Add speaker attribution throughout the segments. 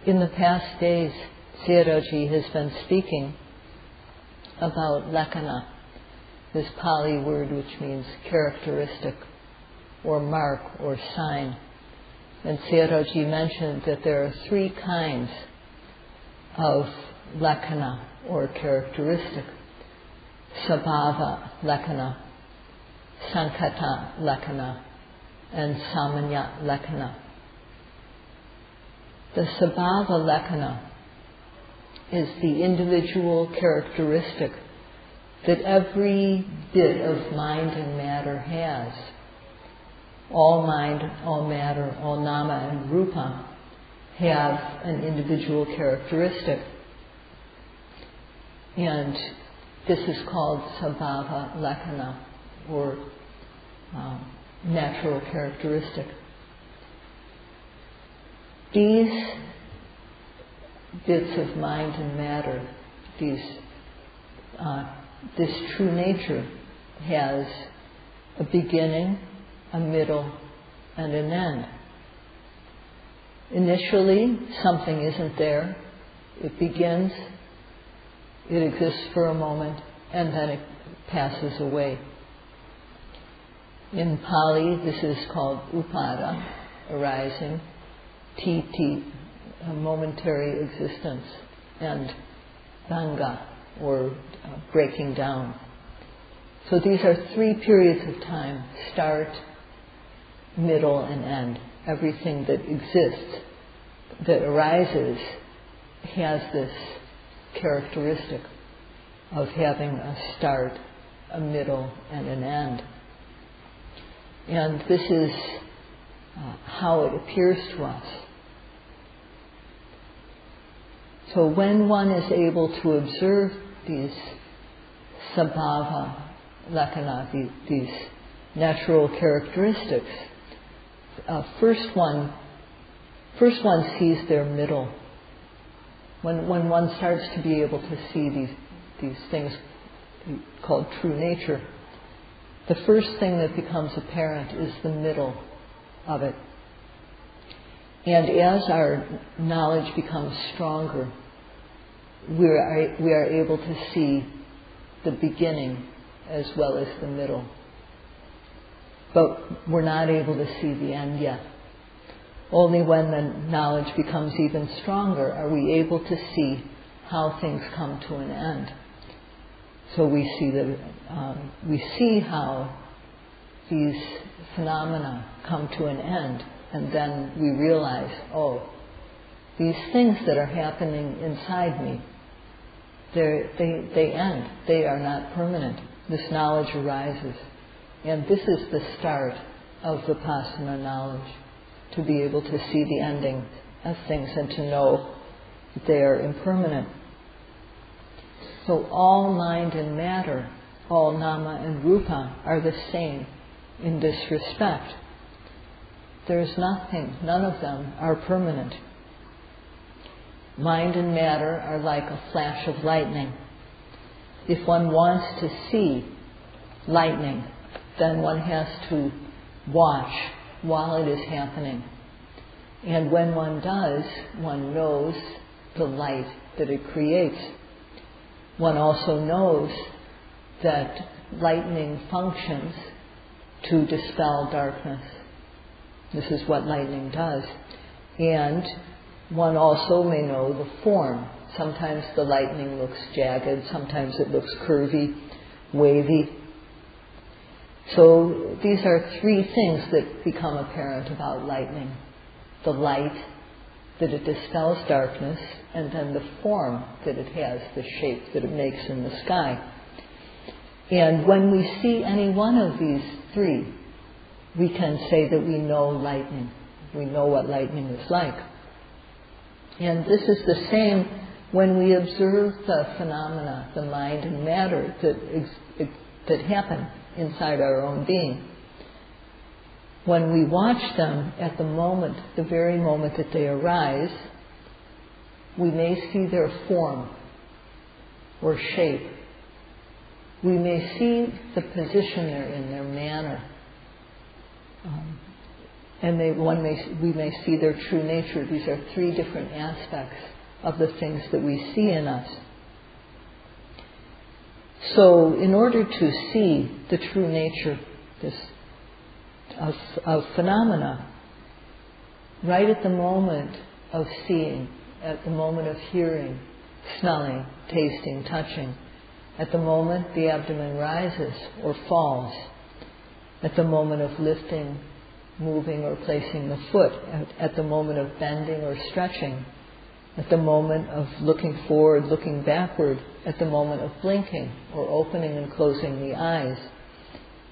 Speaker 1: In the past days, Sayadaw has been speaking about lakkhana, this Pali word which means characteristic or mark or sign. And Sayadaw mentioned that there are three kinds of lakkhana or characteristic: sabhava lakkhana, sankata lakkhana, and samanya lakkhana. The sabhava lakkhana is the individual characteristic that every bit of mind and matter has. All mind, all matter, all nama and rupa have an individual characteristic. And this is called sabhava lakkhana, or natural characteristic. These bits of mind and matter, this true nature has a beginning, a middle, and an end. Initially, something isn't there. It begins, it exists for a moment, and then it passes away. In Pali, this is called upada, arising, titi, a momentary existence, and bhanga, or breaking down. So these are three periods of time: start, middle, and end. Everything that exists, that arises, has this characteristic of having a start, a middle, and an end. And this is how it appears to us. So when one is able to observe these sabhava lakkhana, these natural characteristics, first one sees their middle. When one starts to be able to see these things called true nature, the first thing that becomes apparent is the middle of it. And as our knowledge becomes stronger, we are able to see the beginning as well as the middle. But we're not able to see the end yet. Only when the knowledge becomes even stronger are we able to see how things come to an end. So we see how these phenomena come to an end, and then we realize, oh, these things that are happening inside me, they end. They are not permanent. This knowledge arises. And this is the start of Vipassana knowledge, to be able to see the ending of things and to know that they are impermanent. So all mind and matter, all nama and rupa are the same in this respect. There's nothing, none of them are permanent. Mind and matter are like a flash of lightning. If one wants to see lightning, then one has to watch while it is happening. And when one does, one knows the light that it creates. One also knows that lightning functions to dispel darkness. This is what lightning does. And one also may know the form. Sometimes the lightning looks jagged, sometimes it looks curvy, wavy. So these are three things that become apparent about lightning: the light, that it dispels darkness, and then the form that it has, the shape that it makes in the sky. And when we see any one of these three, we can say that we know lightning. We know what lightning is like. And this is the same when we observe the phenomena, the mind and matter that happen inside our own being. When we watch them at the moment, the very moment that they arise, we may see their form or shape. We may see the position they're in, their manner. and we may see their true nature. These are three different aspects of the things that we see in us. So in order to see the true nature of phenomena, right at the moment of seeing, at the moment of hearing, smelling, tasting, touching, at the moment the abdomen rises or falls, at the moment of lifting, moving or placing the foot, at the moment of bending or stretching, at the moment of looking forward, looking backward, at the moment of blinking or opening and closing the eyes.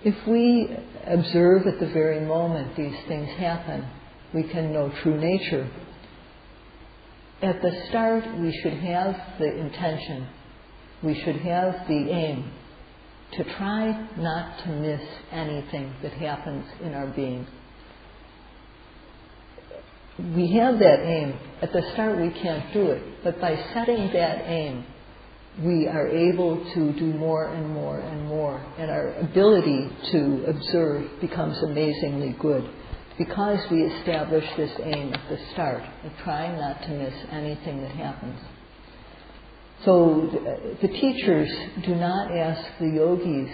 Speaker 1: If we observe at the very moment these things happen, we can know true nature. At the start, we should have the intention, we should have the aim to try not to miss anything that happens in our being. We have that aim. At the start we can't do it, but by setting that aim, we are able to do more and more and more, and our ability to observe becomes amazingly good because we establish this aim at the start of trying not to miss anything that happens. So the teachers do not ask the yogis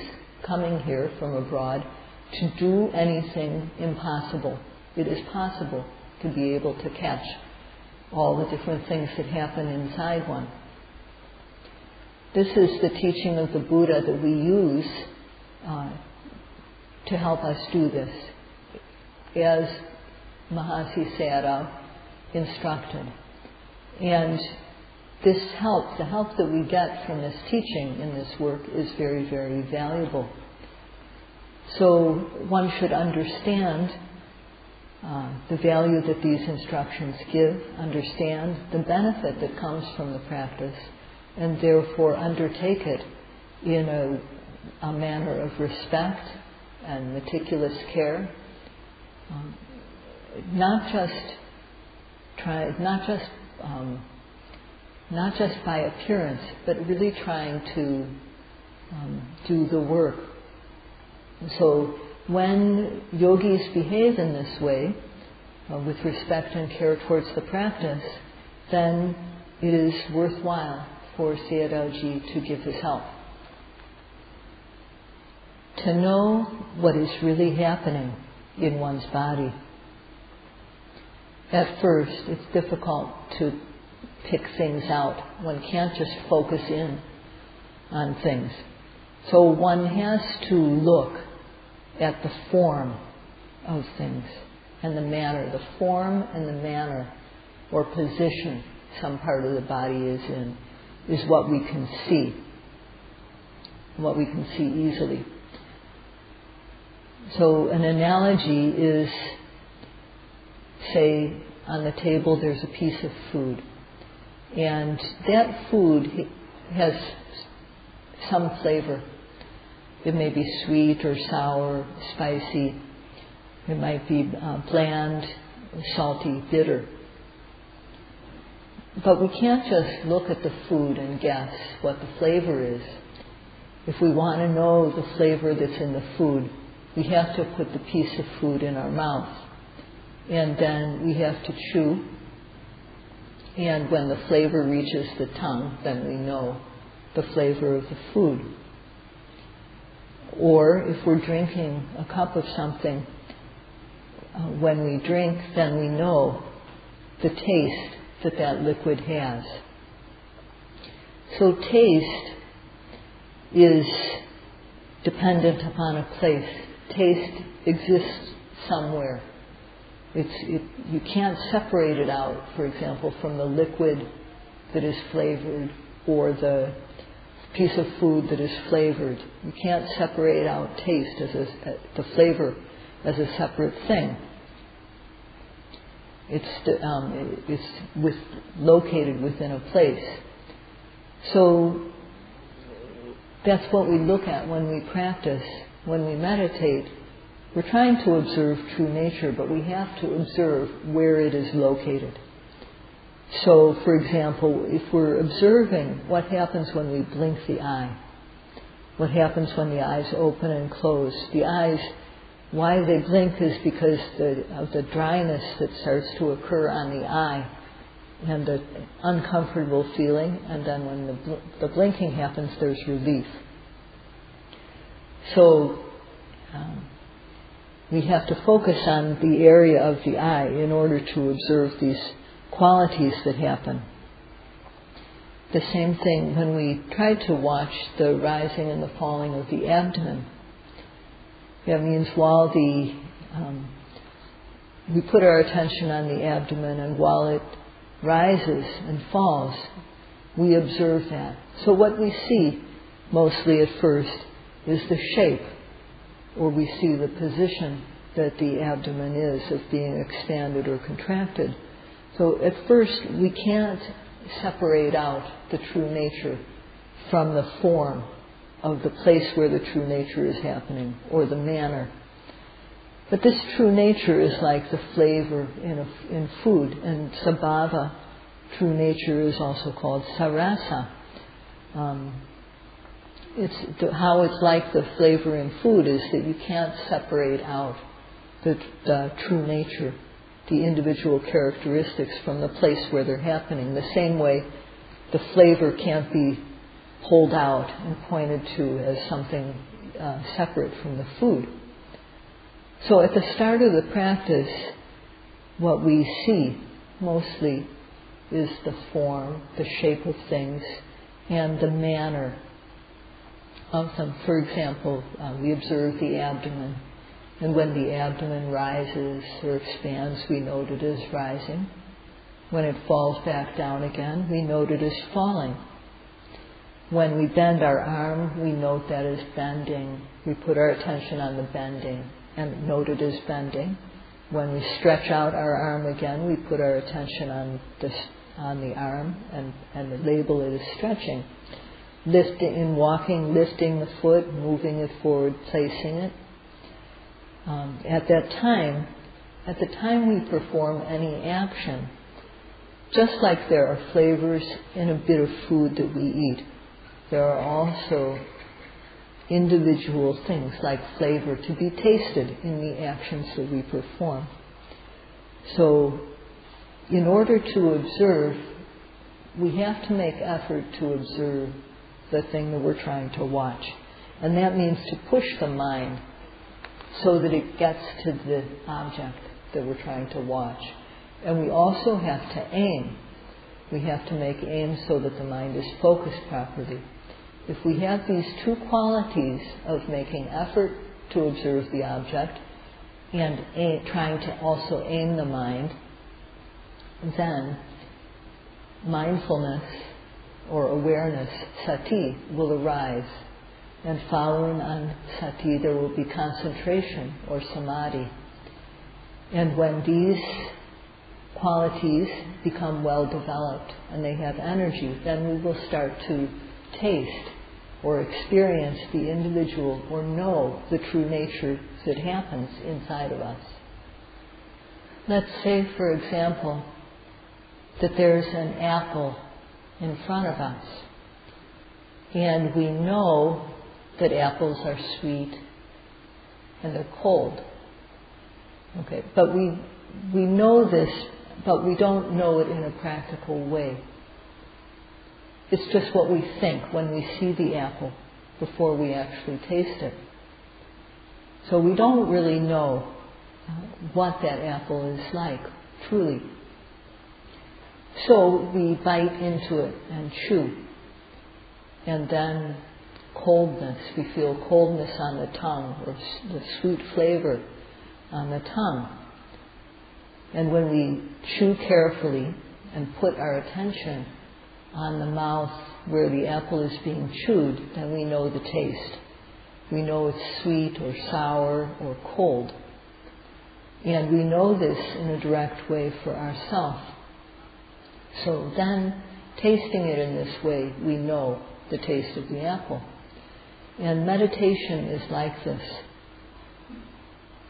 Speaker 1: coming here from abroad to do anything impossible. It is possible to be able to catch all the different things that happen inside one. This is the teaching of the Buddha that we use to help us do this, as Mahasi Sayadaw instructed. And this help, the help that we get from this teaching in this work, is very, very valuable. So one should understand the value that these instructions give, understand the benefit that comes from the practice, and therefore undertake it in a manner of respect and meticulous care, not just by appearance, but really trying to do the work. So when yogis behave in this way, with respect and care towards the practice, then it is worthwhile for Sayadaw-ji to give his help. To know what is really happening in one's body. At first, it's difficult to pick things out. One can't just focus in on things. So one has to look at the form of things and the manner. The form and the manner or position some part of the body is in is what we can see, what we can see easily. So an analogy is, say, on the table there's a piece of food, and that food has some flavor. It may be sweet or sour, spicy. It might be bland, salty, bitter. But we can't just look at the food and guess what the flavor is. If we want to know the flavor that's in the food, we have to put the piece of food in our mouth. And then we have to chew. And when the flavor reaches the tongue, then we know the flavor of the food. Or if we're drinking a cup of something, when we drink, then we know the taste that that liquid has. So taste is dependent upon a place. Taste exists somewhere. You can't separate it out, for example, from the liquid that is flavored or the piece of food that is flavored. You can't separate out taste as the flavor as a separate thing. It's located within a place. So that's what we look at when we practice, when we meditate. We're trying to observe true nature, but we have to observe where it is located. So, for example, if we're observing what happens when we blink the eye, what happens when the eyes open and close, the eyes Why they blink is because of the dryness that starts to occur on the eye and the uncomfortable feeling, and then when the blinking happens, there's relief. So we have to focus on the area of the eye in order to observe these qualities that happen. The same thing when we try to watch the rising and the falling of the abdomen. That means while we put our attention on the abdomen, and while it rises and falls, we observe that. So what we see mostly at first is the shape, or we see the position that the abdomen is of being expanded or contracted. So at first we can't separate out the true nature from the form of the place where the true nature is happening, or the manner. But this true nature is like the flavor in food, and sabhava, true nature, is also called sarasa. How it's like the flavor in food is that you can't separate out the true nature, the individual characteristics, from the place where they're happening. The same way the flavor can't be pulled out and pointed to as something separate from the food. So at the start of the practice, what we see mostly is the form, the shape of things, and the manner of them. For example, we observe the abdomen, and when the abdomen rises or expands, we note it as rising. When it falls back down again, we note it as falling. When we bend our arm, we note that as bending. We put our attention on the bending and note it as bending. When we stretch out our arm again, we put our attention on the arm and label it as stretching. Lifting in walking, lifting the foot, moving it forward, placing it. At the time we perform any action, just like there are flavors in a bit of food that we eat, there are also individual things like flavor to be tasted in the actions that we perform. So, in order to observe, we have to make effort to observe the thing that we're trying to watch. And that means to push the mind so that it gets to the object that we're trying to watch. And we also have to aim. We have to make aim so that the mind is focused properly. If we have these two qualities of making effort to observe the object and trying to also aim the mind, then mindfulness or awareness, sati, will arise. And following on sati, there will be concentration or samadhi. And when these qualities become well developed and they have energy, then we will start to taste or experience the individual or know the true nature that happens inside of us. Let's say, for example, that there's an apple in front of us, and we know that apples are sweet and they're cold. Okay, but we know this, but we don't know it in a practical way. It's just what we think when we see the apple before we actually taste it. So we don't really know what that apple is like, truly. So we bite into it and chew. And then coldness, we feel coldness on the tongue, or the sweet flavor on the tongue. And when we chew carefully and put our attention on the mouth where the apple is being chewed, then we know the taste. We know it's sweet or sour or cold. And we know this in a direct way for ourselves. So then, tasting it in this way, we know the taste of the apple. And meditation is like this.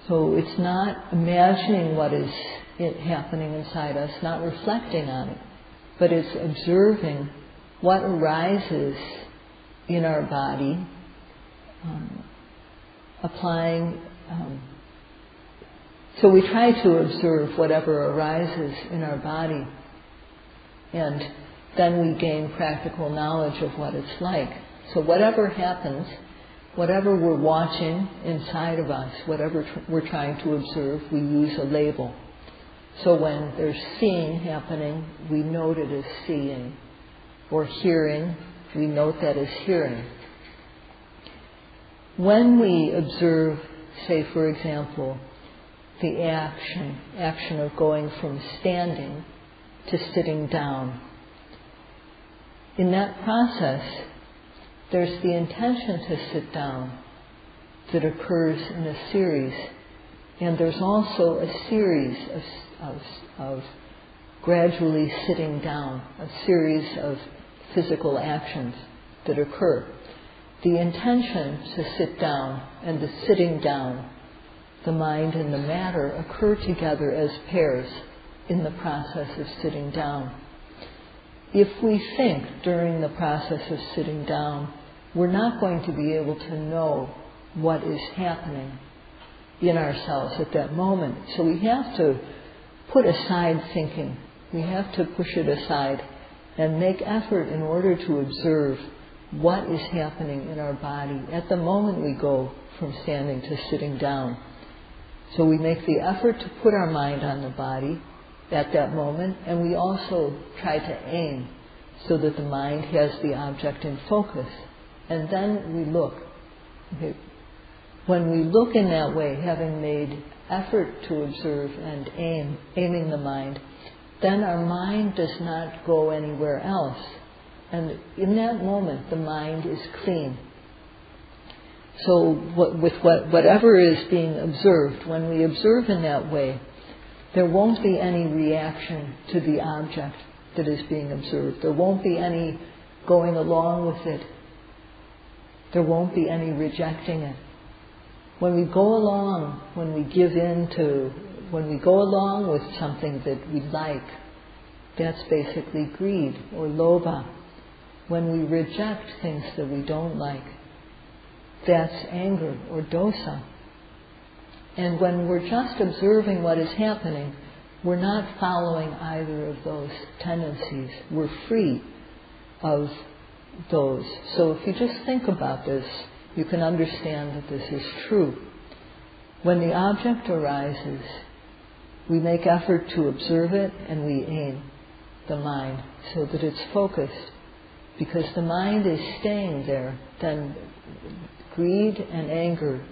Speaker 1: So it's not imagining what is happening inside us, not reflecting on it, but it's observing what arises in our body, applying So we try to observe whatever arises in our body, and then we gain practical knowledge of what it's like. So whatever happens, whatever we're watching inside of us, whatever we're trying to observe, we use a label. So when there's seeing happening, we note it as seeing. Or hearing, we note that as hearing. When we observe, say for example, the action of going from standing to sitting down, in that process, there's the intention to sit down that occurs in a series, and there's also a series of gradually sitting down, a series of physical actions that occur. The intention to sit down and the sitting down, the mind and the matter, occur together as pairs in the process of sitting down. If we think during the process of sitting down, we're not going to be able to know what is happening in ourselves at that moment. So we have to put aside thinking. We have to push it aside and make effort in order to observe what is happening in our body at the moment we go from standing to sitting down. So we make the effort to put our mind on the body at that moment, and we also try to aim so that the mind has the object in focus. And then we look. Okay. When we look in that way, having made effort to observe and aiming the mind, then our mind does not go anywhere else. And in that moment, the mind is clean. So whatever is being observed, when we observe in that way, there won't be any reaction to the object that is being observed. There won't be any going along with it. There won't be any rejecting it. When we go along, when we go along with something that we like, that's basically greed or lobha. When we reject things that we don't like, that's anger or dosa. And when we're just observing what is happening, we're not following either of those tendencies. We're free of those. So if you just think about this, you can understand that this is true. When the object arises, we make effort to observe it and we aim the mind so that it's focused. Because the mind is staying there, then greed and anger,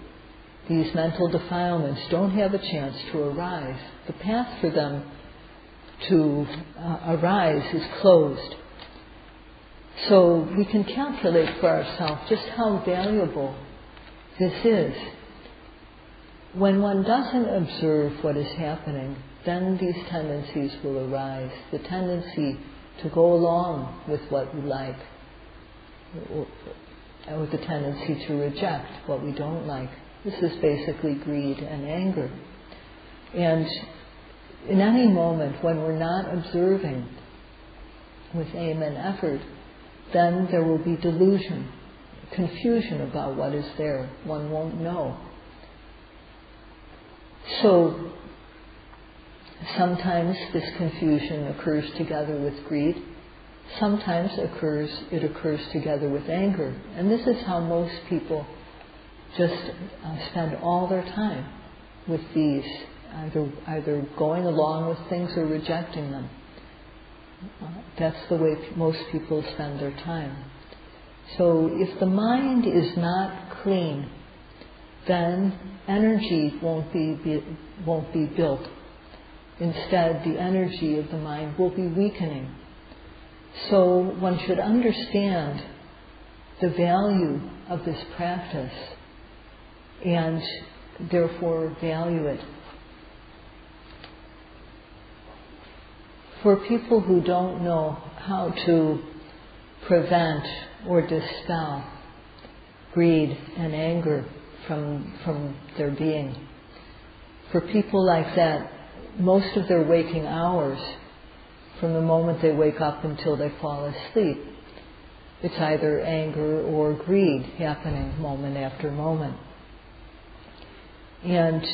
Speaker 1: these mental defilements, don't have a chance to arise. The path for them to arise is closed. So we can calculate for ourselves just how valuable this is. When one doesn't observe what is happening, then these tendencies will arise. The tendency to go along with what we like, or the tendency to reject what we don't like. This is basically greed and anger. And in any moment when we're not observing with aim and effort, then there will be delusion, confusion about what is there. One won't know. So sometimes this confusion occurs together with greed. Sometimes it occurs together with anger. And this is how most people just spend all their time with these, either going along with things or rejecting them. That's the way most people spend their time. So if the mind is not clean, then energy won't be built. Instead, the energy of the mind will be weakening. So one should understand the value of this practice and therefore value it. For people who don't know how to prevent or dispel greed and anger from their being, for people like that, most of their waking hours, from the moment they wake up until they fall asleep, it's either anger or greed happening moment after moment. And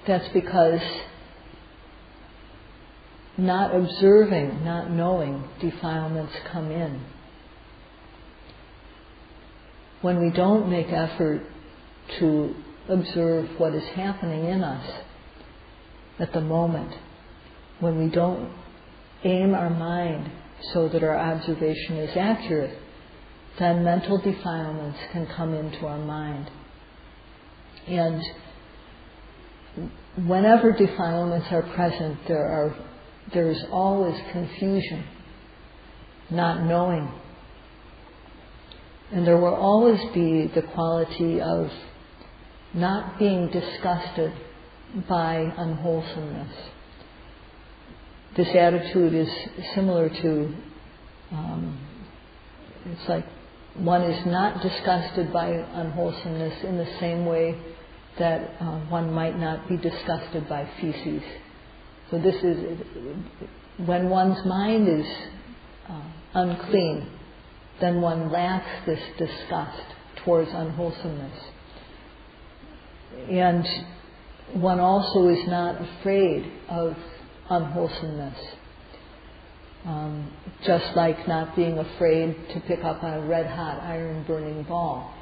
Speaker 1: That's because not observing, not knowing, defilements come in. When we don't make effort to observe what is happening in us at the moment, when we don't aim our mind so that our observation is accurate, then mental defilements can come into our mind. And whenever defilements are present, there's always confusion, not knowing. And there will always be the quality of not being disgusted by unwholesomeness. This attitude is similar to, it's like one is not disgusted by unwholesomeness in the same way that one might not be disgusted by feces. So this is, when one's mind is unclean, then one lacks this disgust towards unwholesomeness. And one also is not afraid of unwholesomeness. Just like not being afraid to pick up on a red-hot iron-burning ball.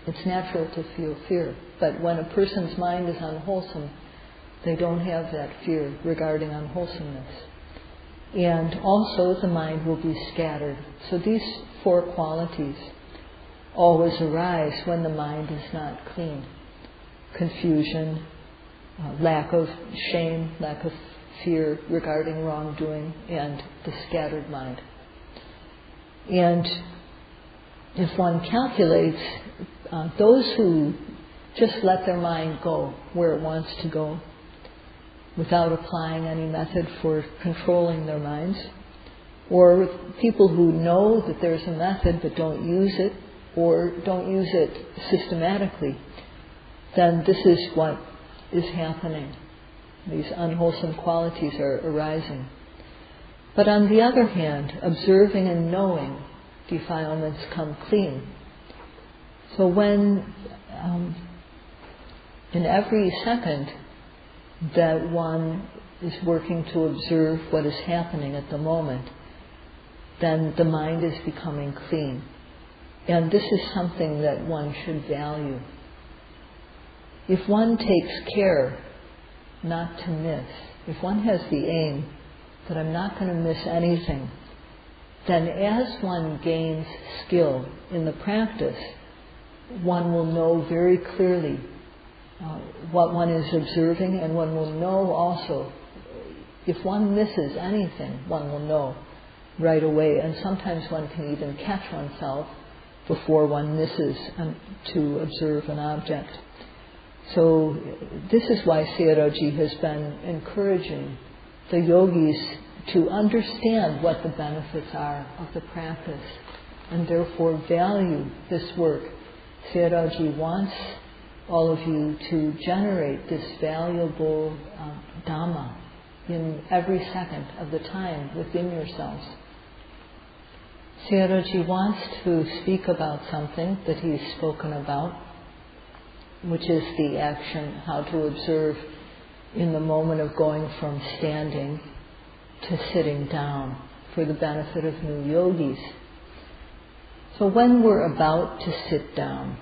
Speaker 1: It's natural to feel fear. But when a person's mind is unwholesome, they don't have that fear regarding unwholesomeness. And also the mind will be scattered. So these four qualities always arise when the mind is not clean. Confusion, lack of shame, lack of fear regarding wrongdoing, and the scattered mind. And if one calculates, those who just let their mind go where it wants to go, without applying any method for controlling their minds, or people who know that there's a method but don't use it, or don't use it systematically, then this is what is happening. These unwholesome qualities are arising. But on the other hand, observing and knowing, defilements come clean. So when, in every second that one is working to observe what is happening at the moment, then the mind is becoming clean. And this is something that one should value. If one takes care not to miss, if one has the aim that I'm not going to miss anything, then as one gains skill in the practice, one will know very clearly what one is observing, and one will know also, if one misses anything, one will know right away. And sometimes one can even catch oneself before one misses to observe an object. So this is why Sayadaw has been encouraging the yogis to understand what the benefits are of the practice and therefore value this work. Sayadaw wants all of you to generate this valuable Dhamma in every second of the time within yourselves. Sayadaw wants to speak about something that he's spoken about, which is the action, how to observe in the moment of going from standing to sitting down for the benefit of new yogis. So when we're about to sit down,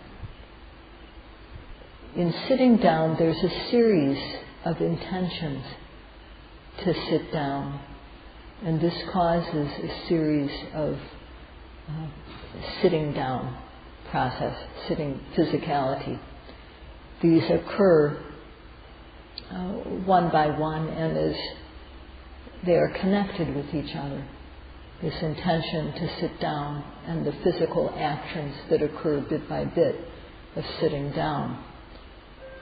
Speaker 1: in sitting down there's a series of intentions to sit down, and this causes a series of sitting down process, sitting physicality. These occur one by one, and as they are connected with each other. This intention to sit down and the physical actions that occur bit by bit of sitting down.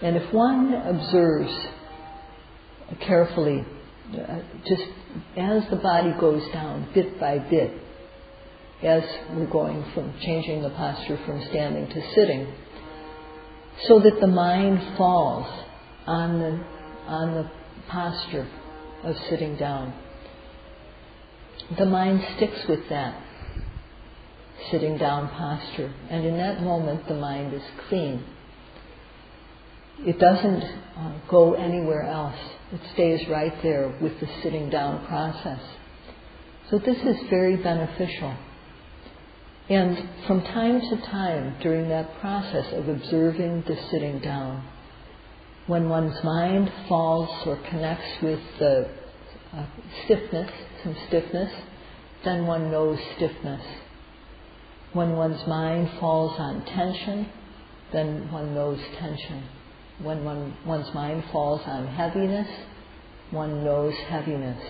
Speaker 1: And if one observes carefully, just as the body goes down bit by bit, as we're going from changing the posture from standing to sitting, so that the mind falls on the posture of sitting down. The mind sticks with that sitting down posture, and in that moment the mind is clean. It doesn't go anywhere else. It stays right there with the sitting down process. So this is very beneficial. And from time to time, during that process of observing the sitting down, when one's mind falls or connects with the stiffness, some stiffness, then one knows stiffness. When one's mind falls on tension, then one knows tension. When one's mind falls on heaviness, one knows heaviness.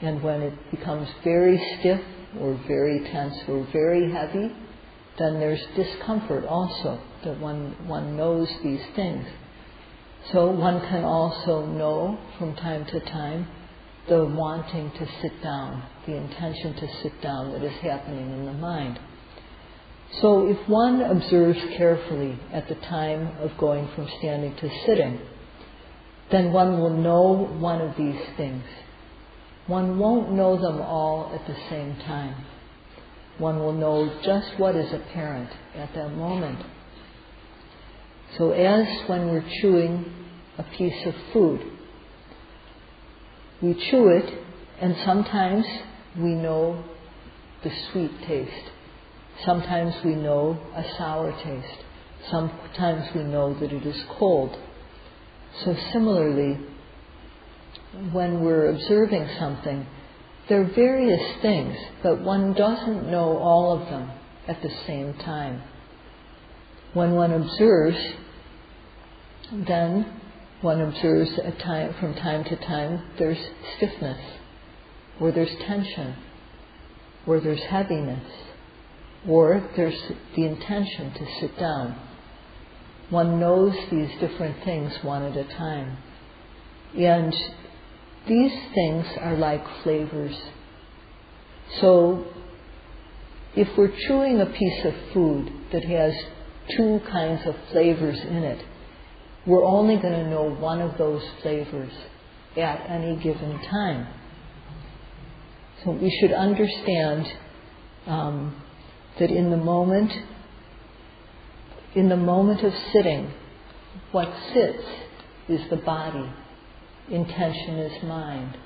Speaker 1: And when it becomes very stiff or very tense or very heavy, then there's discomfort also, that one knows these things. So one can also know from time to time the wanting to sit down, the intention to sit down that is happening in the mind. So if one observes carefully at the time of going from standing to sitting, then one will know one of these things. One won't know them all at the same time. One will know just what is apparent at that moment. So as when we're chewing a piece of food, we chew it and sometimes we know the sweet taste. Sometimes we know a sour taste. Sometimes we know that it is cold. So similarly, when we're observing something, there are various things, but one doesn't know all of them at the same time. When one observes, then one observes from time to time there's stiffness, or there's tension, or there's heaviness, or there's the intention to sit down. One knows these different things one at a time. And these things are like flavors. So if we're chewing a piece of food that has two kinds of flavors in it, we're only going to know one of those flavors at any given time. So we should understand that in the moment of sitting, what sits is the body. Intention is mind.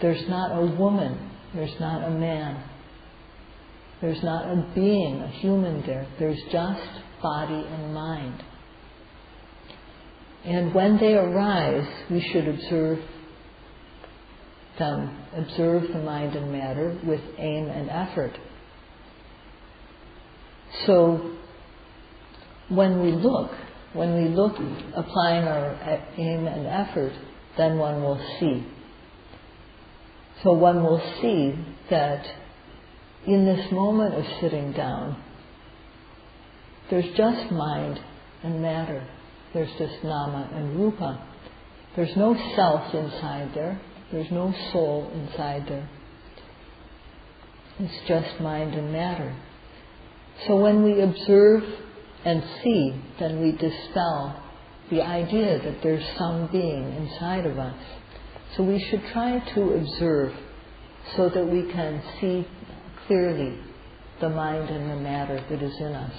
Speaker 1: There's not a woman, there's not a man, there's not a being, a human there. There's just body and mind. And when they arise, we should observe them, observe the mind and matter with aim and effort. So when we look, applying our aim and effort, then one will see. So one will see that in this moment of sitting down, there's just mind and matter. There's just nama and rupa. There's no self inside there. There's no soul inside there. It's just mind and matter. So when we observe and see, then we dispel the idea that there's some being inside of us. So we should try to observe so that we can see clearly the mind and the matter that is in us.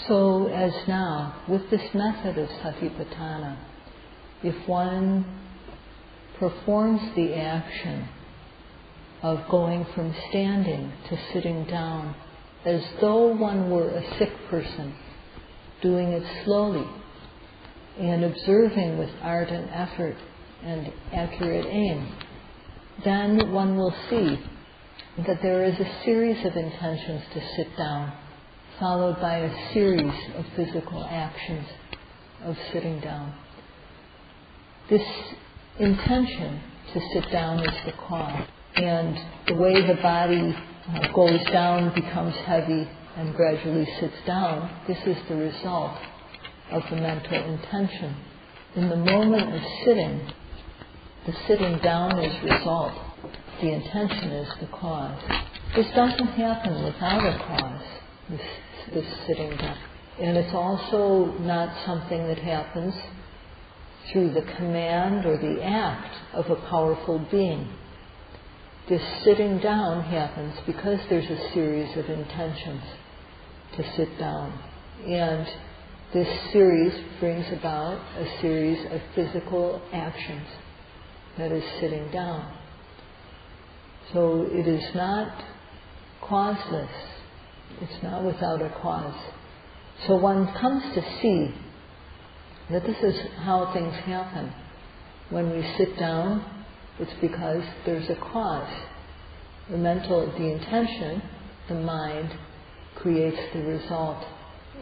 Speaker 1: So as now, with this method of satipatthana, if one performs the action of going from standing to sitting down as though one were a sick person, doing it slowly and observing with ardent effort and accurate aim, then one will see that there is a series of intentions to sit down, followed by a series of physical actions of sitting down. This intention to sit down is the cause, and the way the body goes down, becomes heavy, and gradually sits down, this is the result of the mental intention. In the moment of sitting, the sitting down is result. The intention is the cause. This doesn't happen without a cause, this sitting down. And it's also not something that happens through the command or the act of a powerful being. This sitting down happens because there's a series of intentions to sit down. And this series brings about a series of physical actions, that is sitting down. So it is not causeless. It's not without a cause. So one comes to see that this is how things happen. When we sit down, it's because there's a cause. The intention, the mind, creates the result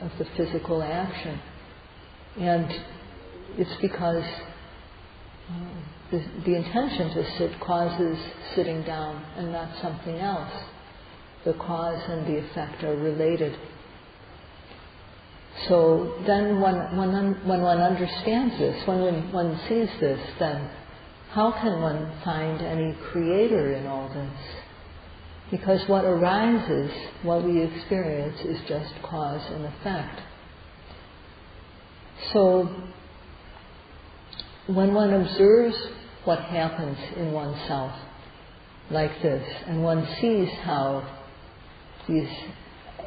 Speaker 1: of the physical action. And it's because the intention to sit causes sitting down and not something else. The cause and the effect are related. So then when one understands this, when one sees this, then how can one find any creator in all this? Because what arises, what we experience, is just cause and effect. So when one observes what happens in oneself like this, and one sees how these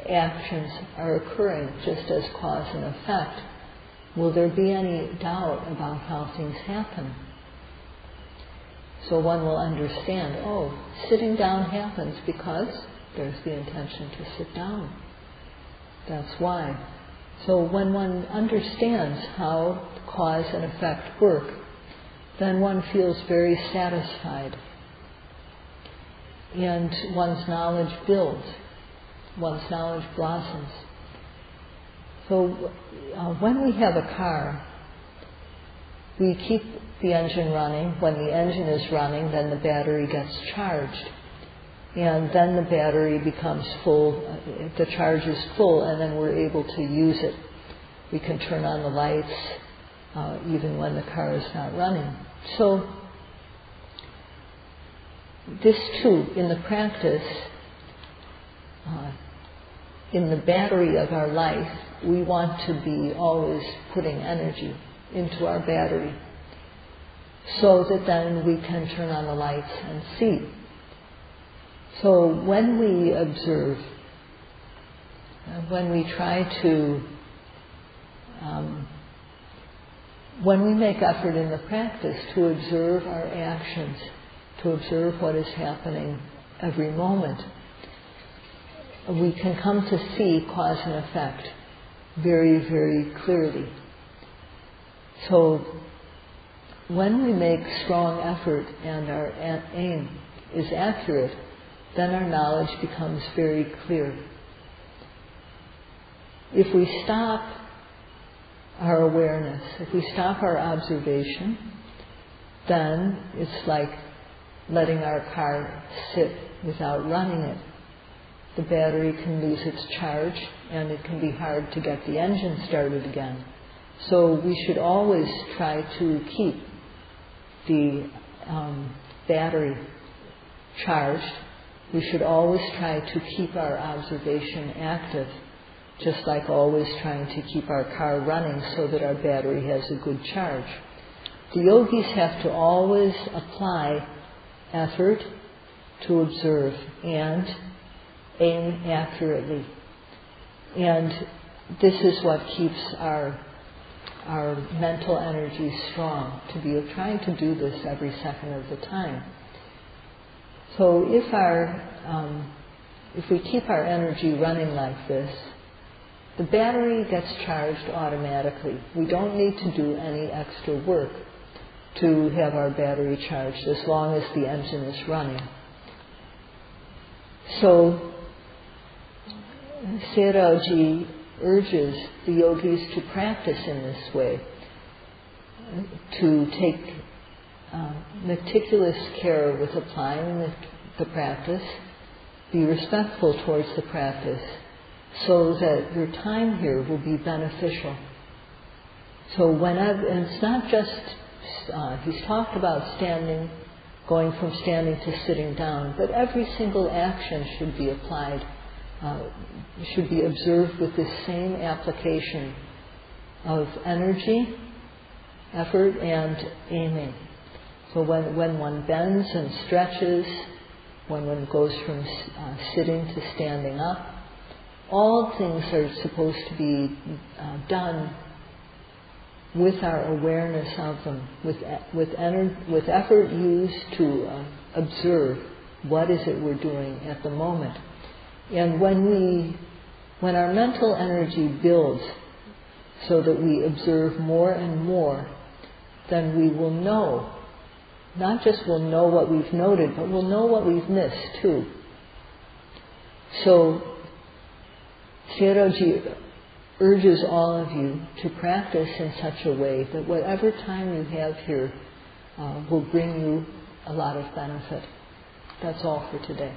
Speaker 1: actions are occurring just as cause and effect, will there be any doubt about how things happen? So one will understand, sitting down happens because there's the intention to sit down. That's why. So when one understands how cause and effect work, then one feels very satisfied. And one's knowledge builds. One's knowledge blossoms. So when we have a car, we keep the engine running. When the engine is running, then the battery gets charged. And then the battery becomes full, the charge is full, and then we're able to use it. We can turn on the lights even when the car is not running. So this too, in the practice, in the battery of our life, we want to be always putting energy into our battery so that then we can turn on the lights and see. So when we observe, when we try to, when we make effort in the practice to observe our actions, to observe what is happening every moment, we can come to see cause and effect very, very clearly. So when we make strong effort and our aim is accurate, then our knowledge becomes very clear. If we stop our awareness, if we stop our observation, then it's like letting our car sit without running it. The battery can lose its charge, and it can be hard to get the engine started again. So we should always try to keep the battery charged. We should always try to keep our observation active, just like always trying to keep our car running so that our battery has a good charge. The yogis have to always apply effort to observe and aim accurately. And this is what keeps our mental energy strong, to be trying to do this every second of the time. So if we keep our energy running like this, the battery gets charged automatically. We don't need to do any extra work to have our battery charged as long as the engine is running. So Sayadaw urges the yogis to practice in this way, to take meticulous care with applying the practice, be respectful towards the practice, so that your time here will be beneficial. So whenever, and it's not just, he's talked about going from standing to sitting down, but every single action should be applied, should be observed with this same application of energy, effort, and aiming. So when one bends and stretches, when one goes from sitting to standing up, all things are supposed to be done with our awareness of them, with effort used to observe what is it we're doing at the moment. And when our mental energy builds so that we observe more and more, then we will know, not just we'll know what we've noted, but we'll know what we've missed too. So Sayadaw urges all of you to practice in such a way that whatever time you have here will bring you a lot of benefit. That's all for today.